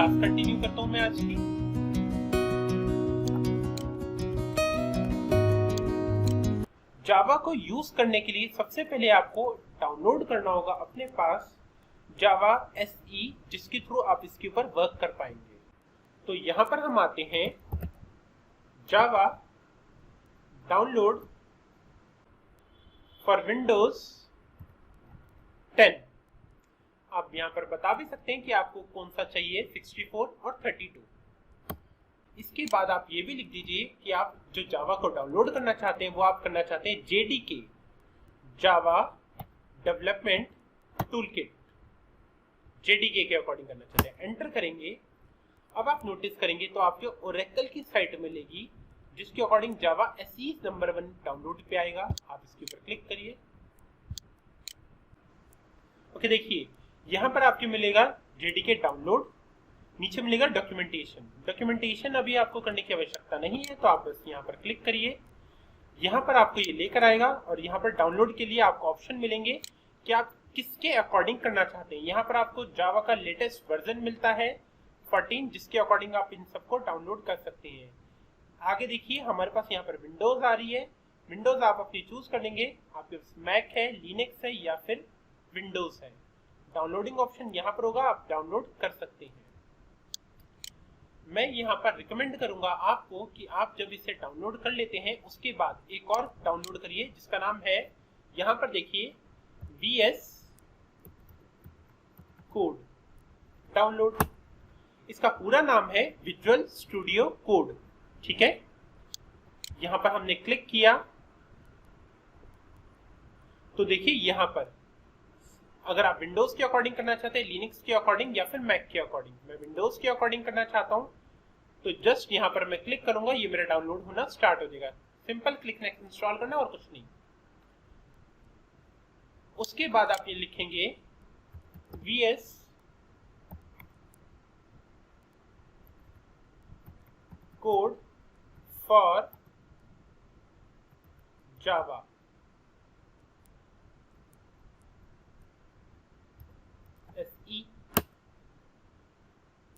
Class continue करता हूं मैं आज की। जावा को यूज करने के लिए सबसे पहले आपको डाउनलोड करना होगा अपने पास जावा SE, जिसके थ्रू आप इसके ऊपर वर्क कर पाएंगे। तो यहां पर हम आते हैं जावा डाउनलोड फॉर विंडोज 10। आप यहाँ पर बता भी सकते हैं कि आपको कौन सा चाहिए, 64 और 32। इसके बाद आप ये भी लिख दीजिए कि आप जो जावा को डाउनलोड करना चाहते हैं वो आप करना चाहते हैं JDK, Java development toolkit, JDK के अकॉर्डिंग करना चाहते हैं। एंटर करेंगे। अब आप नोटिस करेंगे तो आपके ओरेकल की साइट मिलेगी जिसके अकॉर्डिंग जावा SE नंबर 1 डाउनलोड पे आएगा। आप इसके ऊपर क्लिक करिए। ओके, देखिए यहाँ पर आपको मिलेगा JDK डाउनलोड, नीचे मिलेगा डॉक्यूमेंटेशन। डॉक्यूमेंटेशन अभी आपको करने की आवश्यकता नहीं है, तो आप बस यहाँ पर क्लिक करिए। यहाँ पर आपको ये लेकर आएगा और यहाँ पर डाउनलोड के लिए आपको ऑप्शन मिलेंगे कि आप किसके अकॉर्डिंग करना चाहते हैं। यहाँ पर आपको जावा का लेटेस्ट वर्जन मिलता है 14, जिसके अकॉर्डिंग आप इन सबको डाउनलोड कर सकते हैं। आगे देखिए हमारे पास यहाँ पर विंडोज आ रही है। विंडोज आप अपनी चूज कर लेंगे, आपके पास मैक है, लिनक्स है या फिर विंडोज है। डाउनलोडिंग ऑप्शन यहाँ पर होगा, आप डाउनलोड कर सकते हैं। मैं यहाँ पर रिकमेंड करूंगा आपको कि आप जब इसे डाउनलोड कर लेते हैं उसके बाद एक और डाउनलोड करिए जिसका नाम है, यहाँ पर देखिए VS कोड डाउनलोड। इसका पूरा नाम है विजुअल स्टूडियो कोड। ठीक है, यहाँ पर हमने क्लिक किया तो देखिए यहाँ पर अगर आप विंडोज के अकॉर्डिंग करना चाहते हैं, लिनक्स के अकॉर्डिंग या फिर मैक के अकॉर्डिंग, मैं विंडोज के अकॉर्डिंग करना चाहता हूं तो जस्ट यहाँ पर मैं क्लिक करूंगा, ये मेरा डाउनलोड होना स्टार्ट हो जाएगा। सिंपल क्लिक नेक्स्ट इंस्टॉल करना और कुछ नहीं। उसके बाद आप ये लिखेंगे VS code for Java. SE।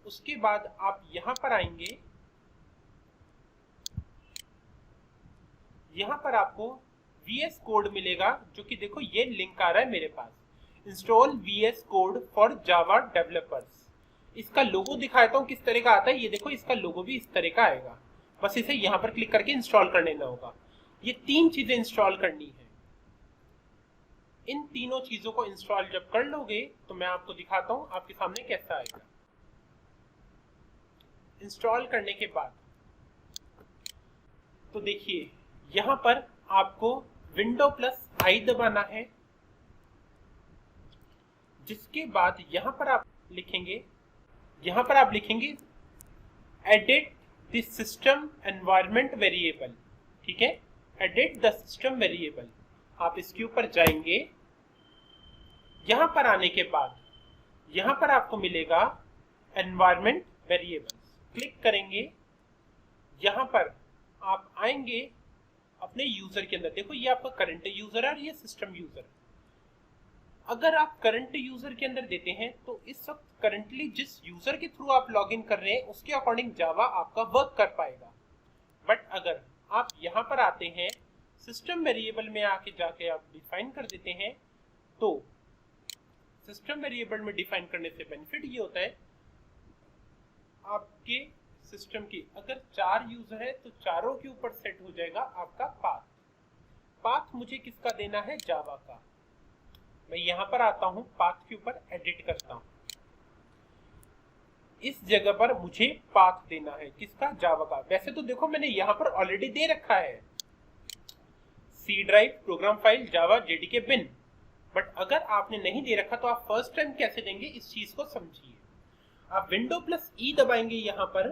उसके बाद आप यहां पर आएंगे। यहां पर आपको VS कोड मिलेगा, जो कि देखो ये लिंक आ रहा है मेरे पास, install VS code for Java developers. इसका लोगो दिखाता हूं किस तरह का आता है। ये देखो इसका लोगो भी इस तरह का आएगा। बस इसे यहां पर क्लिक करके इंस्टॉल कर लेना होगा। ये 3 चीजें इंस्टॉल करनी है। इन तीनों चीजों को इंस्टॉल जब कर लोगे तो मैं आपको दिखाता हूं आपके सामने कैसा आएगा। इंस्टॉल करने के बाद तो देखिए यहां पर आपको Windows+I दबाना है, जिसके बाद यहां पर आप लिखेंगे edit the system environment variable. ठीक है, एडिट द सिस्टम वेरिएबल। आप इसके ऊपर जाएंगे। यहां पर आने के बाद यहां पर आपको मिलेगा एनवायरनमेंट वेरिएबल्स। क्लिक करेंगे। यहां पर आप आएंगे अपने यूजर के अंदर। देखो ये आपका करंट यूजर है और ये सिस्टम यूजर। अगर आप करंट यूजर के अंदर देते हैं तो इस वक्त करंटली जिस यूजर के थ्रू आप लॉगिन कर रहे हैं उसके अकॉर्डिंग जावा आपका वर्क कर पाएगा। बट अगर आप यहां पर आते हैं सिस्टम वेरिएबल में आके जाके आप डिफाइन कर देते हैं, तो सिस्टम वेरिएबल में डिफाइन करने से बेनिफिट ये होता है, आपके सिस्टम की अगर 4 यूजर है तो चारों के ऊपर सेट हो जाएगा आपका पाथ मुझे किसका देना है, जावा का। मैं यहां पर आता हूं, पाथ के ऊपर एडिट करता हूं। इस जगह पर मुझे पाथ देना है किसका, जावा का। वैसे तो देखो मैंने यहां पर ऑलरेडी दे रखा है C drive, program file, Java, JDK bin. But अगर आपने नहीं दे रखा तो आप फर्स्ट टाइम कैसे देंगे, इस चीज को समझिए। आप Windows+E दबाएंगे, यहां पर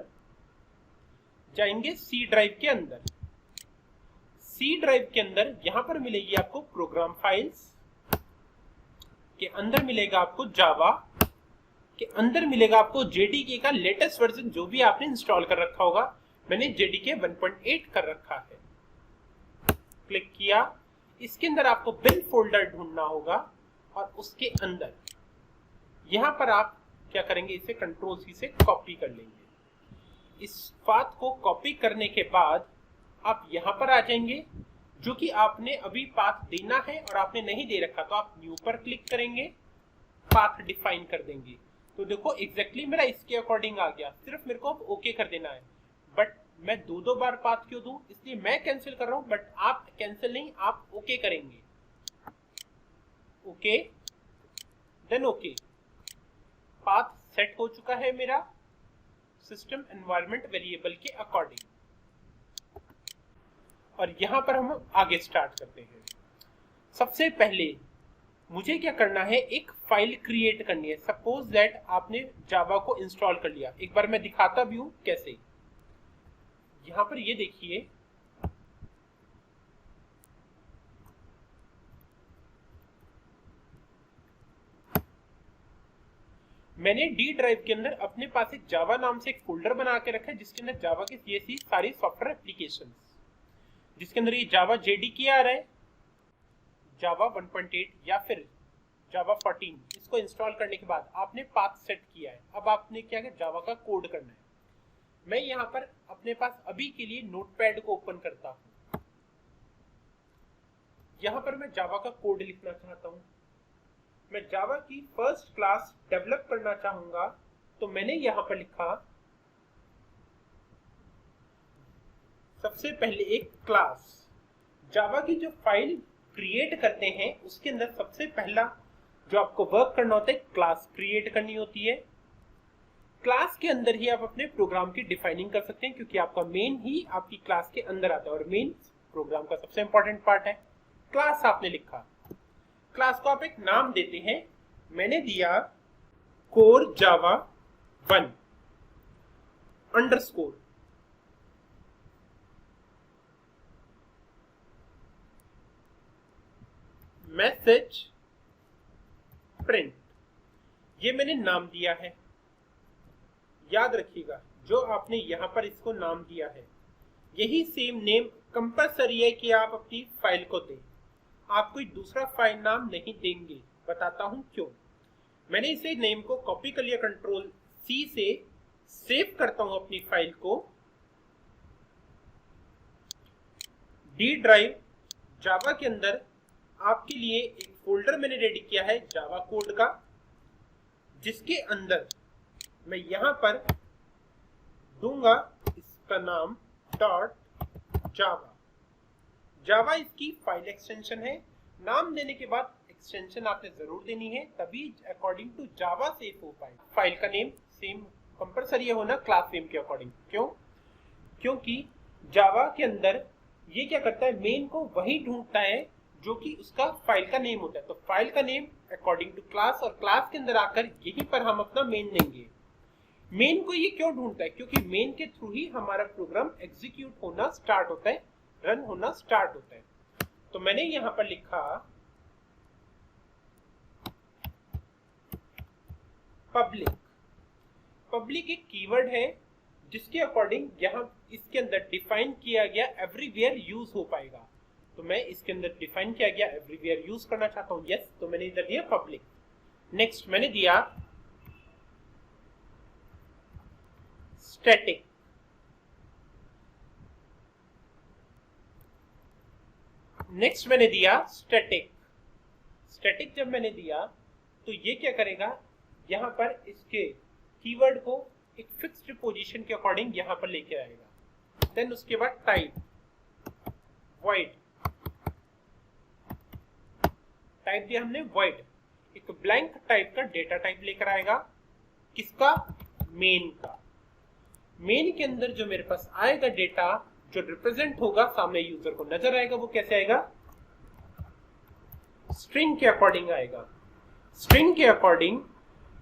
जाएंगे C ड्राइव के अंदर। C ड्राइव के अंदर यहां पर मिलेगी आपको प्रोग्राम फाइल्स, के अंदर मिलेगा आपको जावा, के अंदर मिलेगा आपको JDK का लेटेस्ट वर्जन जो भी आपने इंस्टॉल कर रखा होगा। मैंने JDK 1.8 कर रखा है। क्लिक किया। इसके अंदर आपको बिन फोल्डर ढूंढना होगा और उसके अंदर यहां पर आप क्या करेंगे, इसे कंट्रोल सी से कॉपी कर लेंगे। इस पाथ को कॉपी करने के बाद आप यहाँ पर आ जाएंगे, जो कि आपने अभी पाथ देना है और आपने नहीं दे रखा, तो आप न्यू पर क्लिक करेंगे, पाथ डिफाइन कर देंगे। तो देखो एग्जैक्टली मेरा इसके अकॉर्डिंग आ गया, सिर्फ मेरे को अब ओके कर देना है। बट मैं दो बार पाथ क्यों दूं, इसलिए मैं कैंसिल कर रहा हूं, बट आप कैंसिल नहीं, आप ओके करेंगे। Okay, then okay, path set हो चुका है मेरा सिस्टम एनवायरनमेंट वेरिएबल के अकॉर्डिंग। और यहां पर हम आगे स्टार्ट करते हैं। सबसे पहले मुझे क्या करना है, एक फाइल क्रिएट करनी है। सपोज दैट आपने जावा को इंस्टॉल कर लिया, एक बार मैं दिखाता भी हूं कैसे। यहां पर ये देखिए, मैंने डी ड्राइव के अंदर अपने पास एक जावा नाम से एक फोल्डर बना के रखा है, जिसके अंदर जावा की ये सारी सॉफ्टवेयर एप्लीकेशन, जिसके अंदर ये जावा जेडीके आ रहा है, जावा 1.8 या फिर जावा 14, इसको इंस्टॉल करने के बाद आपने पाथ सेट किया है। अब आपने क्या है, जावा का कोड करना है। मैं यहाँ पर अपने पास अभी के लिए नोटपैड को ओपन करता हूँ। यहाँ पर मैं जावा का कोड लिखना चाहता हूँ। मैं जावा की फर्स्ट क्लास डेवलप करना चाहूंगा, तो मैंने यहाँ पर लिखा, सबसे पहले एक क्लास। जावा की जो फाइल क्रिएट करते हैं उसके अंदर सबसे पहला जो आपको वर्क करना होता है, क्लास क्रिएट करनी होती है। क्लास के अंदर ही आप अपने प्रोग्राम की डिफाइनिंग कर सकते हैं, क्योंकि आपका मेन ही आपकी क्लास के अंदर आता है और मेन प्रोग्राम का सबसे इंपॉर्टेंट पार्ट है। क्लास आपने लिखा, क्लास को आप एक नाम देते हैं। मैंने दिया core Java 1 underscore. Message print, ये मैंने नाम दिया है। याद रखिएगा, जो आपने यहां पर इसको नाम दिया है, यही सेम नेम कंपलसरी है कि आप अपनी फाइल को दें। आप कोई दूसरा फाइल नाम नहीं देंगे, बताता हूं क्यों। मैंने इसे नेम को कॉपी कर लिया, कंट्रोल सी से सेव करता हूं अपनी फाइल को। डी ड्राइव जावा के अंदर आपके लिए एक फोल्डर मैंने रेडी किया है जावा कोड का, जिसके अंदर मैं यहां पर दूंगा इसका नाम .java। जावा इसकी फाइल एक्सटेंशन है। नाम देने के बाद एक्सटेंशन आपने जरूर देनी है, तभी अकॉर्डिंग टू जावा सेव हो पाए। फाइल का नेम सेम कंपलसरी होना क्लास नेम के अकॉर्डिंग। क्यों? क्योंकि जावा के अंदर ये क्या करता है, मेन को वही ढूंढता है जो कि उसका फाइल का नेम होता है। तो फाइल का नेम अकॉर्डिंग टू क्लास, और क्लास के अंदर आकर यहीं पर हम अपना मेन देंगे। मेन को ये क्यों ढूंढता है? क्योंकि मेन के थ्रू ही हमारा प्रोग्राम एग्जीक्यूट होना स्टार्ट होता है, रन होना स्टार्ट होता है। तो मैंने यहां पर लिखा पब्लिक। पब्लिक एक कीवर्ड है जिसके अकॉर्डिंग यहां इसके अंदर डिफाइन किया गया एवरीवेयर यूज हो पाएगा। तो मैं इसके अंदर डिफाइन किया गया एवरीवेयर यूज करना चाहता हूं, यस। तो मैंने इधर दिया पब्लिक। नेक्स्ट मैंने दिया स्टैटिक। नेक्स्ट मैंने दिया स्टैटिक। स्टैटिक जब मैंने दिया तो ये क्या करेगा, यहां पर इसके कीवर्ड को एक फिक्स्ड पोजीशन के अकॉर्डिंग यहां पर लेके आएगा। देन उसके बाद टाइप वॉइड, टाइप दिया हमने वॉइड, एक ब्लैंक टाइप का डेटा टाइप लेकर आएगा। किसका? मेन का। मेन के अंदर जो मेरे पास आएगा डेटा, जो रिप्रेजेंट होगा सामने यूजर को नजर आएगा, वो कैसे आएगा? स्ट्रिंग के अकॉर्डिंग आएगा। स्ट्रिंग के अकॉर्डिंग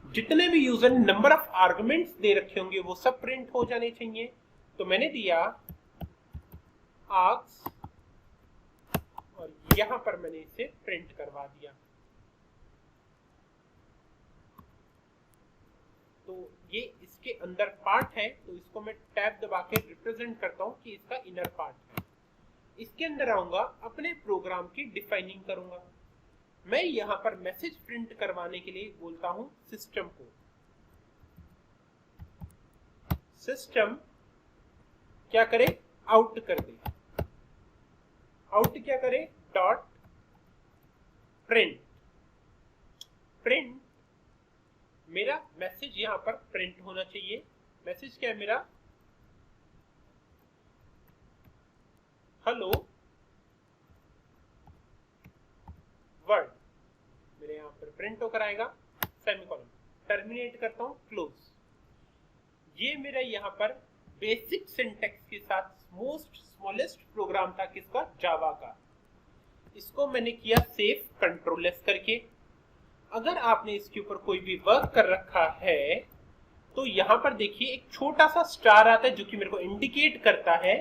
जितने भी यूजर ने नंबर ऑफ आर्गुमेंट्स दे रखे होंगे वो सब प्रिंट हो जाने चाहिए। तो मैंने दिया आर्ग्स, और यहां पर मैंने इसे प्रिंट करवा दिया। तो ये इसके अंदर पार्ट है, तो इसको मैं टैब दबा के रिप्रेजेंट करता हूं कि इसका इनर पार्ट है। इसके अंदर आऊंगा, अपने प्रोग्राम की डिफाइनिंग करूंगा। मैं यहां पर मैसेज प्रिंट करवाने के लिए बोलता हूं सिस्टम को। सिस्टम क्या करे, आउट कर दे। आउट क्या करे, डॉट प्रिंट। प्रिंट मेरा मैसेज यहां पर प्रिंट होना चाहिए। मैसेज क्या है मेरा, हेलो वर्ल्ड, मेरे यहां पर प्रिंट होकर आएगा, सेमीकोलन। टर्मिनेट करता हूं, क्लोज। ये मेरा यहां पर बेसिक सिंटैक्स के साथ मोस्ट स्मॉलेस्ट प्रोग्राम था, किसका, जावा का। इसको मैंने किया सेव कंट्रोल एस करके। अगर आपने इसके ऊपर कोई भी वर्क कर रखा है तो यहां पर देखिए एक छोटा सा स्टार आता है जो कि मेरे को इंडिकेट करता है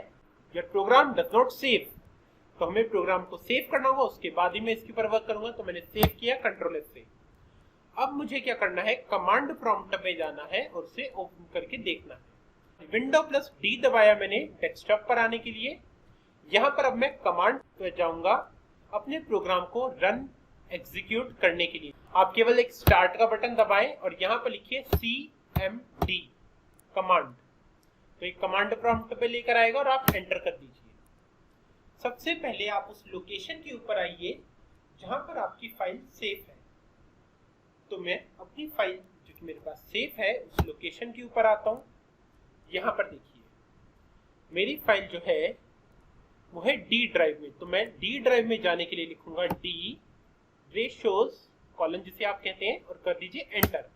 your program does not save. तो हमें प्रोग्राम को सेव करना होगा, उसके बाद ही मैं इसके ऊपर वर्क करूंगा। तो मैंने सेव किया कंट्रोल एस से। अब मुझे क्या करना है, कमांड प्रॉम्प्ट में जाना है और उसे ओपन करके देखना है। विंडो प्लस डी दबाया मैंने डेस्कटॉप पर आने के लिए। यहां पर अब मैं कमांड पे जाऊंगा अपने प्रोग्राम को रन एग्जीक्यूट करने के लिए। आप केवल एक स्टार्ट का बटन दबाएं और यहां पर लिखिए CMD कमांड। तो एक कमांड प्रॉम्प्ट पे लेकर आएगा और आप एंटर कर दीजिए। सबसे पहले आप उस लोकेशन के ऊपर आइए जहां पर आपकी फाइल सेफ है। तो मैं अपनी फाइल जो कि मेरे पास सेफ है उस लोकेशन के ऊपर आता हूं। यहां पर देखिए मेरी फाइल जो है वो है डी ड्राइव में। तो मैं डी ड्राइव में जाने के लिए लिखूंगा डी रेशोज कॉलन जिसे आप कहते हैं और कर दीजिए एंटर।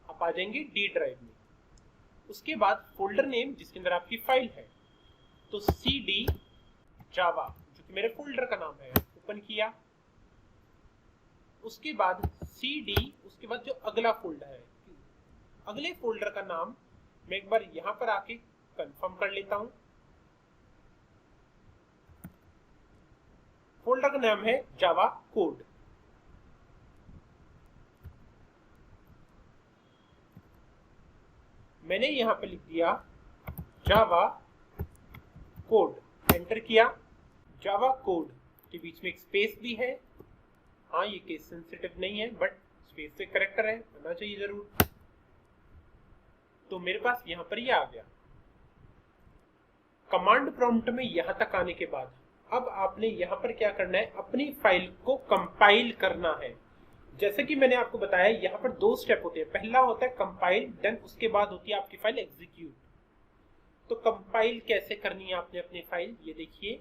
आप आ जाएंगे डी ड्राइव में। उसके बाद फोल्डर नेम जिसके अंदर आपकी फाइल है तो CD जावा जो कि मेरे फोल्डर का नाम है, ओपन किया। उसके बाद CD, उसके बाद जो अगला फोल्डर है, अगले फोल्डर का नाम मैं एक बार यहां पर आके कंफर्म कर लेता हूं। फोल्डर का नाम है जावा कोड। मैंने यहां पर लिख दिया जावा कोड, एंटर किया। जावा कोड के बीच में एक स्पेस भी है। हाँ ये केस सेंसिटिव नहीं है बट स्पेस से करेक्टर है, होना चाहिए जरूर। तो मेरे पास यहां पर ये आ गया। कमांड प्रॉम्प्ट में यहां तक आने के बाद अब आपने यहां पर क्या करना है, अपनी फाइल को कंपाइल करना है। जैसे कि मैंने आपको बताया यहाँ पर दो स्टेप होते हैं। पहला होता है कंपाइल, देन उसके बाद होती है आपकी फाइल एग्जीक्यूट। तो कंपाइल कैसे करनी है आपने अपनी फाइल, ये देखिए।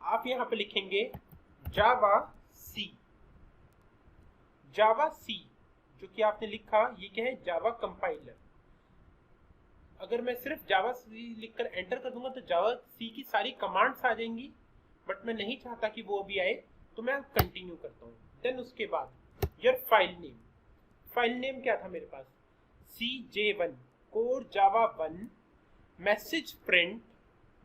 आप यहाँ पे लिखेंगे जावा सी। जावा सी जो कि आपने लिखा ये क्या है, जावा कंपाइलर। अगर मैं सिर्फ जावा सी लिखकर एंटर कर दूंगा तो जावा सी की सारी कमांड्स आ जाएंगी, बट मैं नहीं चाहता कि वो अभी आए, तो मैं कंटिन्यू करता हूँ। देन उसके बाद your file name. File name क्या था मेरे पास, CJ1 core Java 1 message print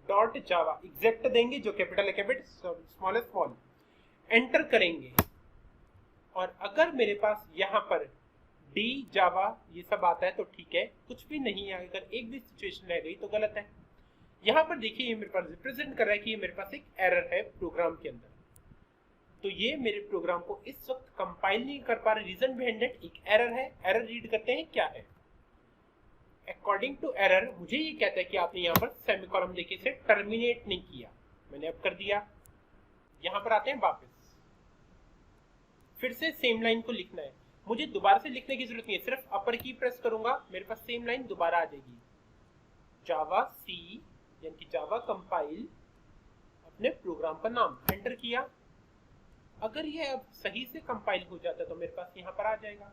dot जावा। एग्जैक्ट देंगे जो कैपिटल है कैपिटल, स्मॉल है स्मॉल, एंटर करेंगे। और अगर मेरे पास यहाँ पर डी जावा ये सब आता है तो ठीक है, कुछ भी नहीं है, अगर एक भी सिचुएशन रह गई तो गलत है। यहाँ पर देखिए ये मेरे पास रिप्रेजेंट कर रहा है कि ये मेरे पास एक एरर है प्रोग्राम के अंदर। तो ये मेरे प्रोग्राम को इस वक्त कंपाइल नहीं कर पा रहे, रीजन बिहाइंड इट एक एरर है। एरर रीड करते हैं क्या है। अकॉर्डिंग टू एरर मुझे ये कहता है कि आपने यहाँ पर सेमीकोलन देके इसे टर्मिनेट नहीं किया। मैंने अब कर दिया। यहाँ पर आते हैं वापस, फिर से सेम लाइन को लिखना है। मुझे दोबारा से लिखने की जरूरत नहीं है, सिर्फ अपर की प्रेस करूंगा मेरे पास सेम लाइन दोबारा आ जाएगी। जावा सी यानी कि जावा कंपाइल, अपने प्रोग्राम का नाम एंटर किया। अगर ये अब सही से कंपाइल हो जाता है तो मेरे पास यहाँ पर आ जाएगा।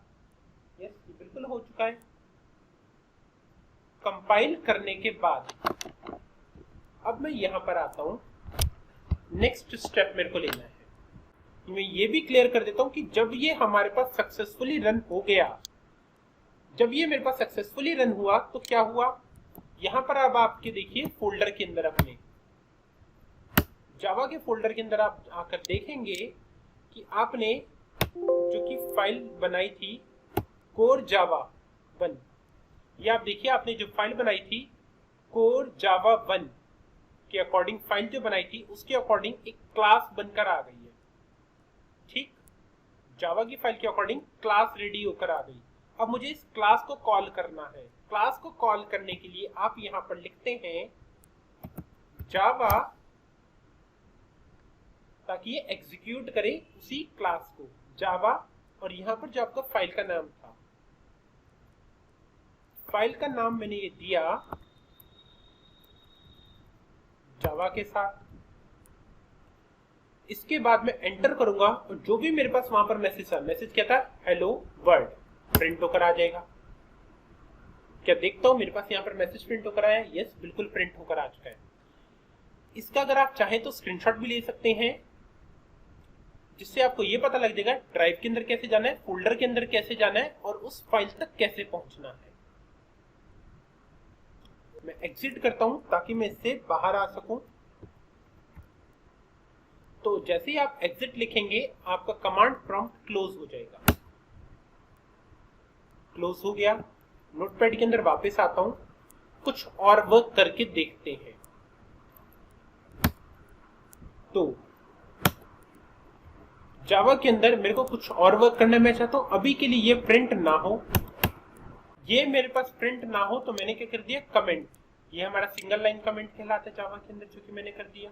यस ये बिल्कुल हो चुका है। कंपाइल करने के बाद अब मैं यहाँ पर आता हूँ, नेक्स्ट स्टेप मेरे को लेना है। मैं ये भी क्लियर कर देता हूँ कि जब ये हमारे पास सक्सेसफुली रन हो गया, जब ये मेरे पास सक्सेसफुली रन हुआ तो क्या हुआ, यहाँ पर अब आपके देखिए फोल्डर के अंदर अपने जावा के फोल्डर के अंदर आप आकर देखेंगे कि आपने जो कि फाइल बनाई थी कोर जावा 1, ये आप देखिए आपने जो फाइल बनाई थी कोर जावा 1 के अकॉर्डिंग, फाइल जो बनाई थी उसके अकॉर्डिंग एक क्लास बनकर आ गई है। ठीक, जावा की फाइल के अकॉर्डिंग क्लास रेडी होकर आ गई। अब मुझे इस क्लास को कॉल करना है। क्लास को कॉल करने के लिए आप यहां पर लिखते हैं जावा, ताकि ये एग्जीक्यूट करे उसी क्लास को जावा। और यहां पर जो आपका फाइल का नाम था, फाइल का नाम मैंने ये दिया जावा के साथ। इसके बाद मैं एंटर करूंगा और जो भी मेरे पास वहां पर मैसेज था, मैसेज क्या था, हेलो वर्ल्ड, प्रिंट होकर आ जाएगा। क्या देखता हूं मेरे पास यहाँ पर मैसेज प्रिंट होकर आया है? यस, बिल्कुल प्रिंट होकर आ चुका है। इसका अगर आप चाहें तो स्क्रीनशॉट भी ले सकते हैं, जिससे आपको ये पता लग जाएगा ड्राइव के अंदर कैसे जाना है, फोल्डर के अंदर कैसे जाना है और उस फाइल तक कैसे पहुंचना है। मैं एग्जिट करता हूं ताकि मैं इससे बाहर आ सकूं। तो जैसे ही आप एग्जिट लिखेंगे आपका कमांड प्रॉम्प्ट क्लोज हो जाएगा। क्लोज हो गया। नोटपैड के अंदर वापस आता हूं, कुछ और वर्क करके देखते हैं। तो जावा के अंदर मेरे को कुछ और वर्क करना मैं चाहता हूं। अभी के लिए ये प्रिंट ना हो, ये मेरे पास प्रिंट ना हो, तो मैंने क्या कर दिया, कमेंट। ये हमारा सिंगल लाइन कमेंट कहलाता है जावा के अंदर, जो कि मैंने कर दिया।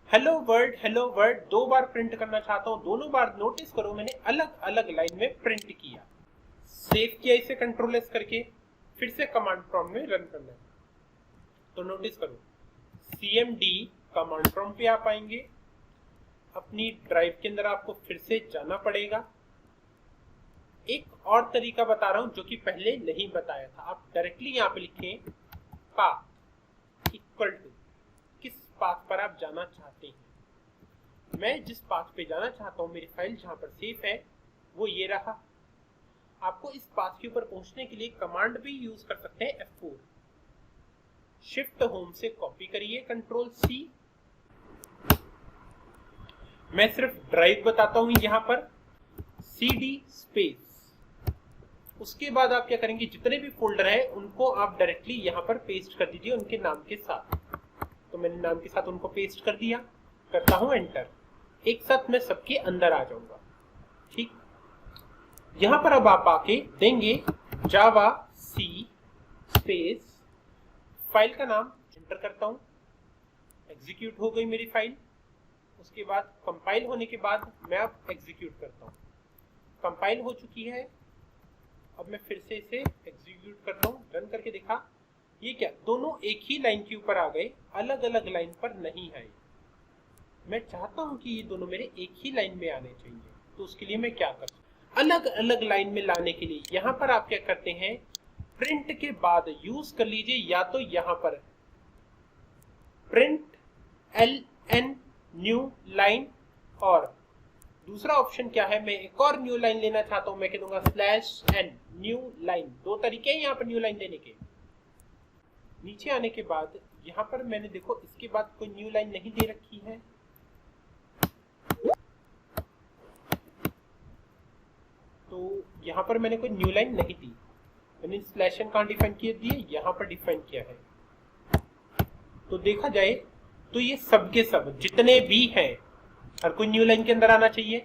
हेलो वर्ड 2 बार प्रिंट करना चाहता हूं। दोनों बार नोटिस करो मैंने अलग अलग लाइन में प्रिंट किया। सेव किया इसे कंट्रोल एस करके, फिर से कमांड प्रॉम्प्ट में रन करना है। तो नोटिस करो cmd कमांड प्रॉम्प्ट पे आप आएंगे। अपनी ड्राइव के अंदर आपको फिर से जाना पड़ेगा। एक और तरीका बता रहा हूं जो कि पहले नहीं बताया था। आप डायरेक्टली यहां पे लिखें पाथ इक्वल टू किस पाथ पर आप जाना चाहते हैं। मैं जिस पाथ पे जाना चाहता हूं, मेरी फाइल जहां पर सेव है वो ये रहा। आपको इस पाथ के ऊपर पहुंचने के लिए कमांड भी यूज कर सकते हैं F4। शिफ्ट होम से कॉपी करिए, कंट्रोल C। मैं सिर्फ ड्राइव बताता हूं यहां पर, CD स्पेस। उसके बाद आप क्या करेंगे, जितने भी फोल्डर है उनको आप डायरेक्टली यहां पर पेस्ट कर दीजिए उनके नाम के साथ। तो मैंने नाम के साथ उनको पेस्ट कर दिया। करता हूं एंटर। एक साथ मैं सबके अंदर आ जाऊंगा। ठीक, यहां पर अब आप आके देंगे जावा सी स्पेस, फाइल का नाम एंटर करता हूं। एग्जीक्यूट हो गई मेरी फाइल। उसके बाद कंपाइल होने के बाद मैं अब एग्जीक्यूट करता हूं। कंपाइल हो चुकी है। अब मैं फिर से इसे एग्जीक्यूट करता हूं। रन करके देखा, ये क्या, दोनों एक ही लाइन के ऊपर आ गए, अलग अलग लाइन पर नहीं आए। मैं चाहता हूं कि ये दोनों मेरे एक ही लाइन में आने चाहिए। तो उसके लिए मैं क्या करता हूं, अलग अलग लाइन में लाने के लिए यहां पर आप क्या करते हैं, प्रिंट के बाद यूज कर लीजिए या तो यहां पर प्रिंट LN न्यू लाइन, और दूसरा ऑप्शन क्या है, मैं एक और न्यू लाइन लेना चाहता हूं, मैं कह दूंगा /n न्यू लाइन। 2 तरीके हैं यहां पर न्यू लाइन देने के। नीचे आने के बाद यहां पर मैंने देखो इसके बाद कोई न्यू लाइन नहीं दे रखी है। तो यहां पर मैंने कोई न्यू लाइन नहीं दी। मैंने /n कहां डिफाइन किए दिए, यहां पर डिफाइन किया है। तो देखा जाए तो ये सब के सब जितने भी हैं हर कोई न्यू लाइन के अंदर आना चाहिए।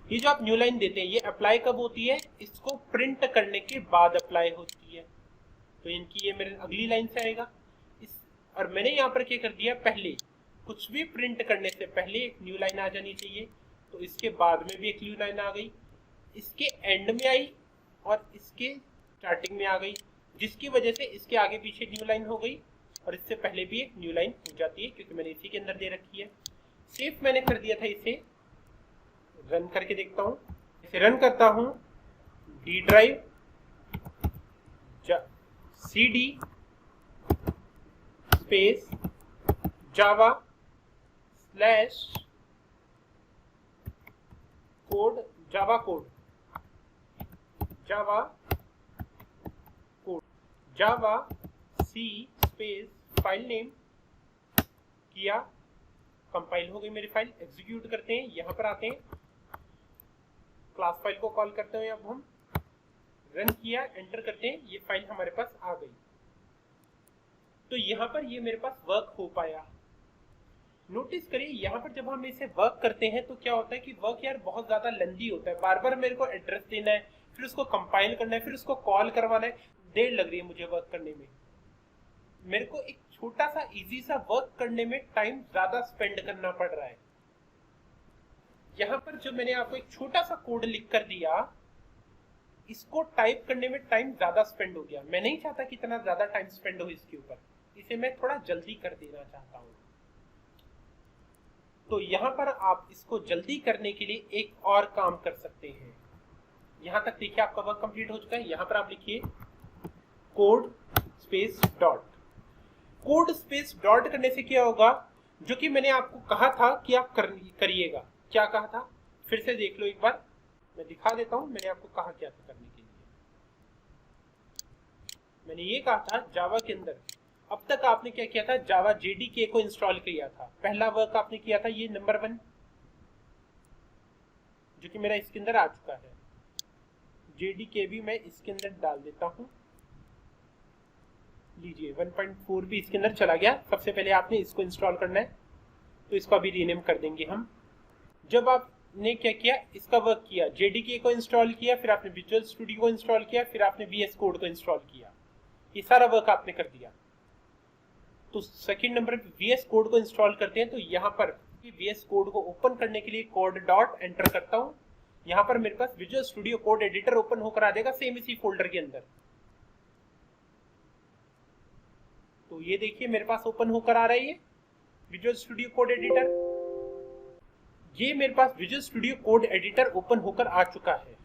ये जो आप न्यू लाइन देते हैं ये अप्लाई कब होती है, इसको प्रिंट करने के बाद अप्लाई होती है। तो इनकी ये मेरे अगली लाइन से आएगा। और मैंने यहाँ पर क्या कर दिया, पहले कुछ भी प्रिंट करने से पहले एक न्यू लाइन आ जानी चाहिए। तो इसके बाद में भी एक न्यू लाइन आ गई, इसके एंड में आई और इसके स्टार्टिंग में आ गई, जिसकी वजह से इसके आगे पीछे न्यू लाइन हो गई और इससे पहले भी एक न्यू लाइन हो जाती है क्योंकि मैंने इसी के अंदर दे रखी है। सेव मैंने कर दिया था, इसे रन करके देखता हूं। इसे रन करता हूं, D ड्राइव CD स्पेस जावा /कोड जावा कोड जावा सी स्पेस फाइल नेम किया। कंपाइल हो गई मेरी फाइल। एग्जीक्यूट करते हैं, यहां पर आते हैं, क्लास फाइल को कॉल करते हैं। अब हम रन किया, एंटर करते हैं, ये फाइल हमारे पास आ गई। तो यहां पर ये मेरे पास वर्क हो पाया। नोटिस करिए यहां पर जब हम इसे वर्क करते हैं तो क्या होता है कि वर्क यार बहुत ज्यादा लेंथी होता है। बार बार मेरे को एड्रेस देना है, फिर उसको कंपाइल करना है, फिर उसको कॉल करवाना है। देर लग रही है मुझे वर्क करने में। मेरे को एक छोटा सा इजी सा वर्क करने में टाइम ज्यादा स्पेंड करना पड़ रहा है। यहाँ पर जो मैंने आपको एक छोटा सा कोड लिख कर दिया, इसको टाइप करने में टाइम ज्यादा स्पेंड हो गया। मैं नहीं चाहता कि इतना ज्यादा टाइम स्पेंड हो इसके ऊपर, इसे मैं थोड़ा जल्दी कर देना चाहता हूँ। तो यहाँ पर आप इसको जल्दी करने के लिए एक और काम कर सकते हैं। यहाँ तक देखिए आपका वर्क कंप्लीट हो चुका है। यहाँ पर आप लिखिए code space dot. Code space dot करने से क्या होगा, जो कि मैंने आपको कहा था कि आप करिएगा। क्या कहा था फिर से देख लो एक बार, मैं दिखा देता हूं मैंने आपको कहा क्या था करने के लिए। मैंने ये कहा था जावा के अंदर अब तक आपने क्या किया था, जावा जेडीके को इंस्टॉल किया था। पहला वर्क आपने किया था ये नंबर 1, जो कि मेरा इसके अंदर आ चुका है। जेडीके भी मैं इसके अंदर डाल देता हूं। लीजिए 1.4 भी इसके अंदर चला गया। सबसे पहले आपने इसको इंस्टॉल करना है, तो इसको अभी रीनेम कर देंगे हम। जब आपने क्या किया, इसका वर्क किया, जेडीके को इंस्टॉल किया, फिर आपने विजुअल स्टूडियो को इंस्टॉल किया, फिर आपने वीएस कोड को इंस्टॉल किया, ये सारा वर्क आपने कर दिया। तो सेकंड नंबर पे वीएस कोड को इंस्टॉल करते हैं। तो यहाँ पर वीएस कोड को ओपन करने के लिए कोड डॉट एंटर करता हूँ। यहाँ पर मेरे पास visual studio code editor open होकर आ जाएगा सेम इसी फोल्डर के अंदर। तो ये देखिए मेरे पास ओपन होकर आ रही है विजुअल स्टूडियो कोड एडिटर। ये मेरे पास visual studio code editor open होकर आ चुका है,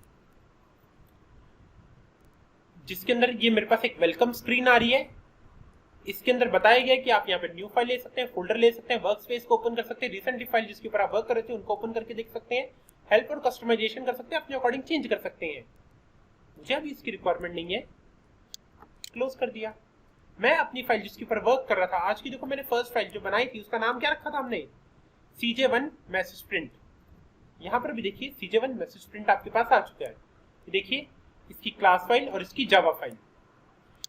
जिसके अंदर ये मेरे पास एक वेलकम स्क्रीन आ रही है। इसके अंदर बताया गया है कि आप यहाँ पे न्यू फाइल ले सकते हैं, फोल्डर ले सकते हैं, वर्क स्पेस को ओपन कर सकते हैं, रिसेंटली फाइल जिसके ऊपर आप वर्क कर रहे थे उनको ओपन करके देख सकते हैं, हेल्प और कस्टमाइजेशन कर सकते हैं, अपने अकॉर्डिंग चेंज कर सकते हैं। मुझे अभी इसकी रिक्वायरमेंट नहीं है, क्लोज कर दिया। मैं अपनी फाइल जिसके ऊपर वर्क कर रहा था, आज की देखो मैंने फर्स्ट फाइल जो बनाई थी उसका नाम क्या रखा था हमने, CJ1 मैसेज प्रिंट। यहाँ पर भी देखिए CJ1 मैसेज प्रिंट आपके पास आ चुका है। देखिए इसकी क्लास फाइल और इसकी जावा फाइल,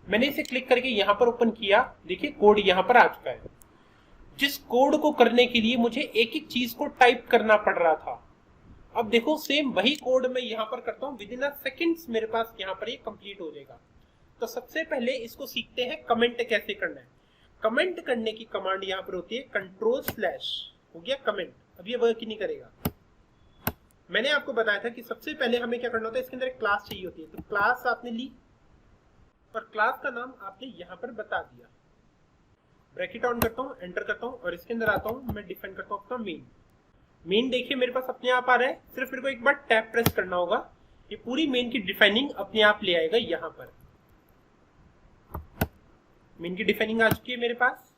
मैंने इसे क्लिक करके यहाँ पर ओपन किया। देखिए कोड यहाँ पर आ चुका है। जिस कोड को करने के लिए मुझे एक एक चीज को टाइप करना पड़ रहा था, अब देखो सेम वही कोड मैं यहाँ पर करता हूँ, विद इन अ सेकेंड्स मेरे पास यहाँ पर ये कंप्लीट हो जाएगा। तो सबसे पहले इसको सीखते हैं कमेंट कैसे करना है। कमेंट करने की कमांड यहाँ पर होती है कंट्रोल/, हो गया कमेंट। अब ये वर्क ही नहीं करेगा। मैंने आपको बताया था कि सबसे पहले हमें क्या करना होता है, इसके अंदर एक क्लास चाहिए होती है। तो क्लास आपने ली और क्लास का नाम आपने यहाँ पर बता दिया। ब्रैकेट ऑन करता हूँ, एंटर करता हूँ और इसके अंदर आता हूँ, मैं डिफाइन करता हूँ अपना मेन। मेन देखिए मेरे पास अपने आप आ रहा है, सिर्फ मेरे को एक बार टैब प्रेस करना होगा, ये पूरी मेन की डिफाइनिंग अपने आप ले आएगा। यहाँ पर मेन की डिफाइनिंग आ चुकी है मेरे पास।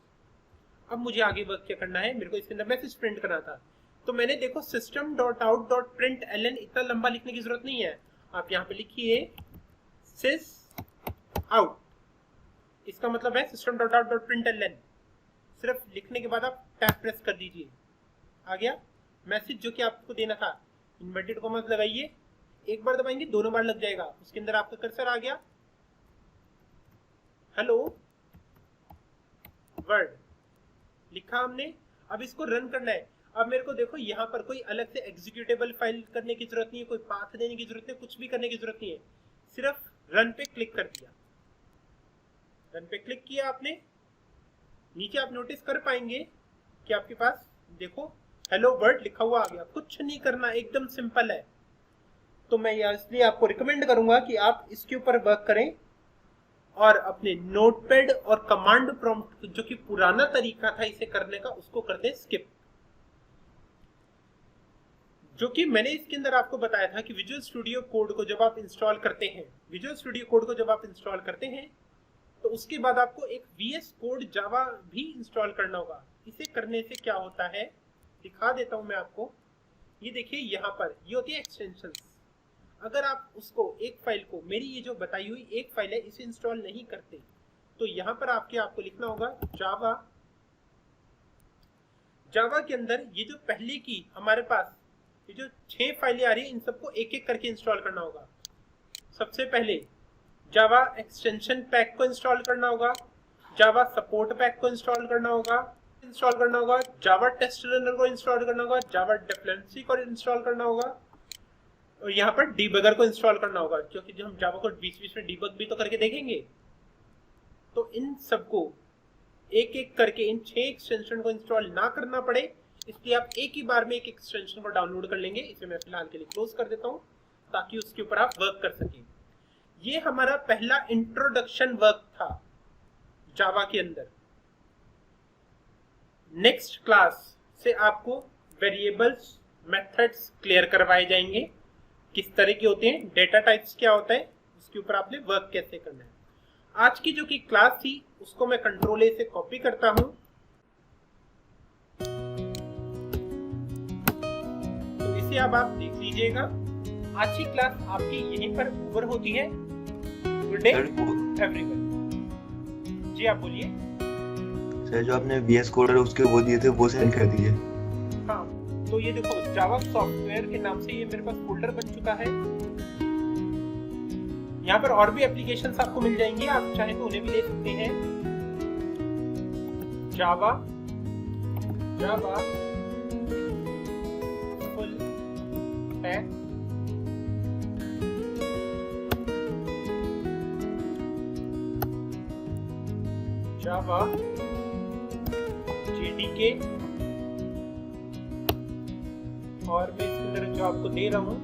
अब मुझे आगे वर्क क्या करना है, मेरे को इसके अंदर मैसेज प्रिंट करना था। तो मैंने देखो system.out.println इतना लंबा लिखने की जरूरत नहीं है, आप यहाँ पे लिखिए sys out। इसका मतलब है system.out.println। सिर्फ लिखने के बाद आप टैब प्रेस कर दीजिए, आ गया मैसेज जो कि आपको देना था। इन्वर्टेड कॉमास लगाइए, एक बार दबाएंगे दोनों बार लग जाएगा। उसके अंदर आपका कर्सर आ गया, हेलो वर्ड लिखा हमने। अब इसको रन करना है। अब मेरे को देखो यहाँ पर कोई अलग से एग्जीक्यूटेबल फाइल करने की जरूरत नहीं है, कोई पाथ देने की जरूरत नहीं, कुछ भी करने की जरूरत नहीं है। सिर्फ रन पे क्लिक कर दिया। रन पे क्लिक किया आपने, नीचे आप नोटिस कर पाएंगे कि आपके पास देखो हेलो वर्ड लिखा हुआ आ गया। कुछ नहीं करना, एकदम सिंपल है। तो मैं इसलिए आपको रिकमेंड करूंगा कि आप इसके ऊपर वर्क करें और अपने नोटपैड और कमांड प्रॉम्प्ट जो कि पुराना तरीका था इसे करने का, उसको कर दें स्किप। जो कि मैंने इसके अंदर आपको बताया था कि विजुअल स्टूडियो कोड को जब आप इंस्टॉल करते हैं, विजुअल स्टूडियो कोड को जब आप इंस्टॉल करते हैं तो उसके बाद आपको एक VS कोड जावा भी इंस्टॉल करना होगा। इसे करने से क्या होता है दिखा देता हूं मैं आपको। ये देखिए यहाँ पर ये होती है एक्सटेंशंस। अगर आप उसको एक फाइल को, मेरी ये जो बताई हुई एक फाइल है, इसे इंस्टॉल नहीं करते तो यहाँ पर आपको लिखना होगा जावा। जावा के अंदर ये जो पहले की हमारे पास ये जो 6 फाइलें आ रही है, इन सबको एक एक करके इंस्टॉल करना होगा। सबसे पहले जावा एक्सटेंशन पैक को इंस्टॉल करना होगा, जावा सपोर्ट पैक को इंस्टॉल करना होगा, जावा टेस्ट रनर को इंस्टॉल करना होगा, जावा डिपेंडेंसी को इंस्टॉल करना होगा, और यहाँ पर डीबगर को इंस्टॉल करना होगा, क्योंकि जो हम जावा को बीच बीच में डीबग भी तो करके देखेंगे। तो इन सबको एक एक करके इन 6 एक्सटेंशन को इंस्टॉल ना करना पड़े, इसलिए आप एक ही बार में एक एक्सटेंशन को डाउनलोड कर लेंगे। इसे मैं फिलहाल के लिए क्लोज कर देता हूँ ताकि उसके ऊपर आप वर्क कर सकें। ये हमारा पहला इंट्रोडक्शन वर्क था जावा के अंदर। नेक्स्ट क्लास से आपको वेरिएबल्स, मेथड्स क्लियर करवाए जाएंगे, किस तरह के होते हैं, डेटा टाइप्स क्या होता है, उसके ऊपर आपने वर्क कैसे करना है। आज की जो कि क्लास थी उसको मैं कंट्रोल ए से कॉपी करता हूं, तो इसे अब आप देख लीजिएगा। आज की क्लास आपकी यहीं पर ओवर होती है। Good day everyone. जी आप बोलिए। सर जो आपने VS कोड उसके वो दिए थे वो सेंड कर दीजिए। हाँ, तो ये देखो जावा सॉफ्टवेयर के नाम से ये मेरे पास फोल्डर बन चुका है। यहाँ पर और भी एप्लीकेशंस आपको मिल जाएंगे, आप चाहे तो उन्हें भी ले सकते हैं। Java full stack Java JDK, और मैं इसके अंदर जो आपको दे रहा हूँ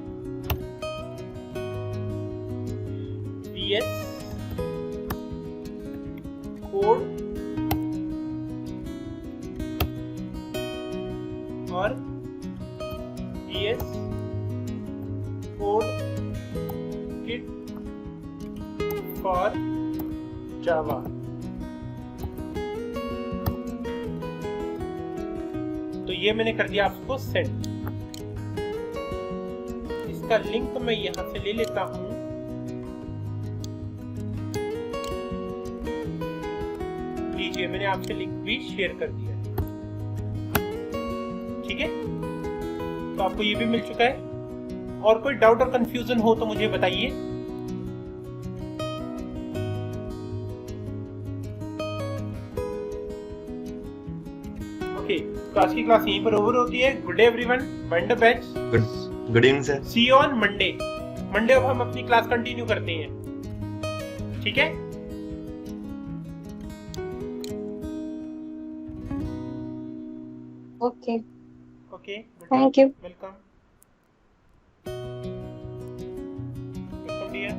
VS कोड और VS code kit for Java. तो ये मैंने कर दिया आपको सेंड। इसका लिंक मैं यहां से ले लेता हूं। लीजिए, मैंने आपसे लिंक भी शेयर कर दिया है। ठीक है, तो आपको ये भी मिल चुका है। और कोई डाउट और कंफ्यूजन हो तो मुझे बताइए। ओके, तो आज की क्लास यहीं पर ओवर होती है। Good day everyone, mind the batch. Good evening sir. See you on Monday. Monday अब हम अपनी क्लास कंटिन्यू करते हैं। ठीक है, okay okay, thank you. Welcome dear.